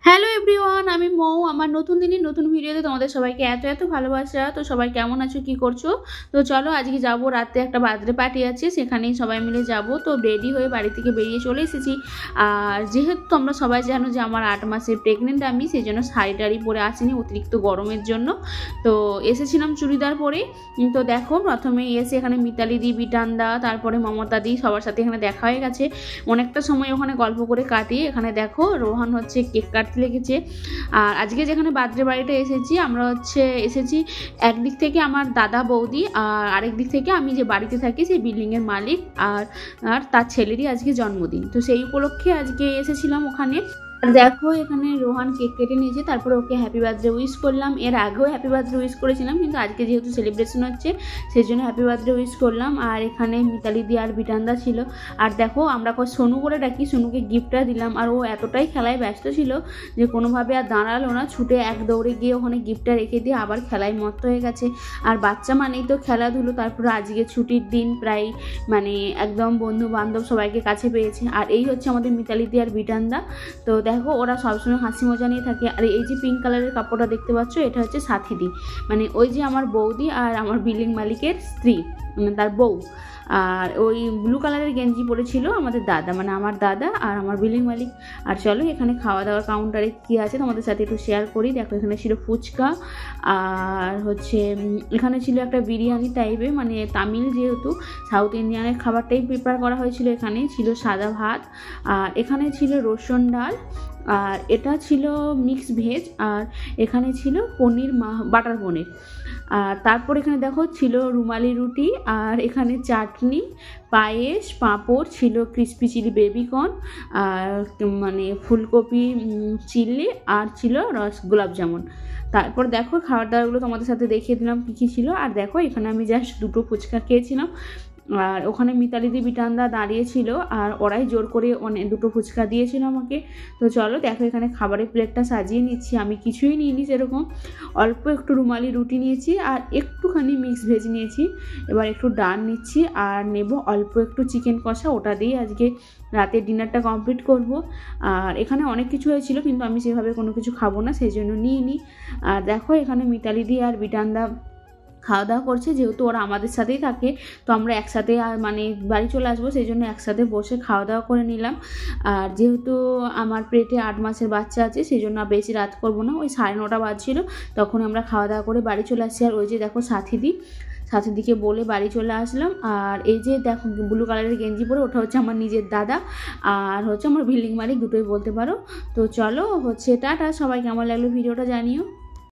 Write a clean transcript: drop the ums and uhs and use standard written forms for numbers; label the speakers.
Speaker 1: Hello everyone, আমি মৌ। আমার নতুন দিনের নতুন ভিডিওতে তোমাদের সবাইকে এত এত ভালোবাসা। তো সবাই কেমন আছো, কি করছো? তো চলো আজকে যাব, রাতে একটা বার্থডে পার্টি আছে, সেখানেই সবাই মিলে যাব। তো রেডি হয়ে বাড়ি থেকে বেরিয়ে চলে এসেছি। আর যেহেতু তোমরা সবাই জানো যে আমার 8 মাসের প্রেগনেন্ট আমি, সেই জন্য শাড়ি টাড়ি পরে আসিনি অতিরিক্ত গরমের জন্য। তো এসেছিলাম চুড়িদার পরে। তো দেখো, প্রথমে এসে এখানে মিতালি দি, বিটানদা, তারপরে মমতা দি, সবার সাথে এখানে দেখা হয়ে গেছে। অনেকটা সময় ওখানে গল্প করে কাটিয়ে এখানে দেখো রোহান হচ্ছে কেক কাটতে লেগেছে। আর আজকে যেখানে বার্থডে বাড়িটা এসেছি, আমরা এসেছি একদিক থেকে আমার দাদা বৌদি, আর আরেক দিক থেকে আমি যে বাড়িতে থাকি সেই বিল্ডিংয়ের মালিক আর তার ছেলেরই আজকে জন্মদিন। তো সেই উপলক্ষে আজকে এসেছিলাম ওখানে। আর দেখো এখানে রোহান কেক কেটে নিয়েছে, তারপরে ওকে হ্যাপি বার্থডে উইশ করলাম। এর আগেও হ্যাপি বার্থডে উইশ করেছিলাম, কিন্তু আজকে যেহেতু সেলিব্রেশন হচ্ছে সেই জন্য হ্যাপি বার্থডে উইশ করলাম। আর এখানে মিতালি দি আর বিটানদা ছিল। আর দেখো আমরা সোনু করে ডাকি, সোনুকে গিফটটা দিলাম। আর ও এতটাই খেলায় ব্যস্ত ছিল যে কোনোভাবে আর দাঁড়ালো না, ছুটে এক দৌড়ে গিয়ে ওখানে গিফটটা রেখে দিয়ে আবার খেলায় মত্ত হয়ে গেছে। আর বাচ্চা মানেই তো খেলাধুলো। তারপরে আজকে ছুটির দিন, প্রায় একদম বন্ধু বান্ধব সবাইকে কাছে পেয়েছে। আর এই হচ্ছে আমাদের মিতালি দি আর বিটানদা। তো দেখো ওরা সবসময় হাসি মজা নিয়ে থাকে। আর এই যে পিঙ্ক কালারের কাপড়টা দেখতে পাচ্ছ, এটা হচ্ছে সাথীদি, ওই যে আমার বৌদি আর আমার বিল্ডিং মালিকের স্ত্রী, তার বউ। আর ওই ব্লু কালারের গেঞ্জি পরেছিল আমাদের দাদা, আমার দাদা আর আমার বিল্ডিং মালিক। আর চলো এখানে খাওয়া দাওয়ার কাউন্টারে কী আছে তোমাদের সাথে একটু শেয়ার করি। দেখো এখানে ছিল ফুচকা, আর হচ্ছে এখানে ছিল একটা বিরিয়ানি টাইপের, তামিল যেহেতু সাউথ ইন্ডিয়ানের খাবারটাই প্রিপেয়ার করা হয়েছিল। এখানে ছিল সাদা ভাত, আর এখানে ছিল রসুন ডাল, আর এটা ছিল মিক্স ভেজ, আর এখানে ছিল পনির বাটার পনির। আর তারপর এখানে দেখো ছিল রুমালি রুটি, আর এখানে চাটনি, পায়েস, পাঁপড় ছিল, ক্রিসপি চিলি বেবিকর্ন, আর ফুলকপি চিলি, আর ছিল গোলাপ জামুন। তারপর দেখো খাবার দাবারগুলো তোমাদের সাথে দেখিয়ে দিলাম কী কী ছিল। আর দেখো এখানে আমি জাস্ট 2টো ফুচকা খেয়েছিলাম। আর ওখানে মিতালি দি বিটানদা দাঁড়িয়েছিল, আর ওরাই জোর করে 2টো ফুচকা দিয়েছিল আমাকে। তো চলো দেখো এখানে খাবারের প্লেটটা সাজিয়ে নিচ্ছি। আমি কিছুই নিইনি সেরকম, অল্প একটু রুমালি রুটি নিয়েছি, আর একটুখানি মিক্স ভেজ নিয়েছি। এবার একটু ডাল নিচ্ছি, আর নেব অল্প একটু চিকেন কষা, ওটা দিয়ে আজকে রাতের ডিনারটা কমপ্লিট করব। আর এখানে অনেক কিছু হয়েছিল, কিন্তু আমি সেভাবে কোনো কিছু খাবো না, সেই জন্য নিইনি। আর দেখো এখানে মিতালি দি আর বিটানদা খাওয়া দাওয়া করছে। যেহেতু ওরা আমাদের সাথেই থাকে, তো আমরা একসাথে বাড়ি চলে আসবো, সেই জন্য একসাথে বসে খাওয়া দাওয়া করে নিলাম। আর যেহেতু আমার পেটে 8 মাসের বাচ্চা আছে, সেই জন্য বেশি রাত করবো না, ওই 9:30 বাজছিল, তখন আমরা খাওয়া দাওয়া করে বাড়ি চলে আসছি। আর ওই যে দেখো সাথীদিকে বলে বাড়ি চলে আসলাম। আর এই যে দেখো ব্লু কালারের গেঞ্জি পরে, ওটা হচ্ছে আমার নিজের দাদা, আর হচ্ছে আমার বিল্ডিং মালিক, দুটোই বলতে পারো। তো চলো টাটা, সবাই কেমন লাগলো ভিডিওটা জানিও।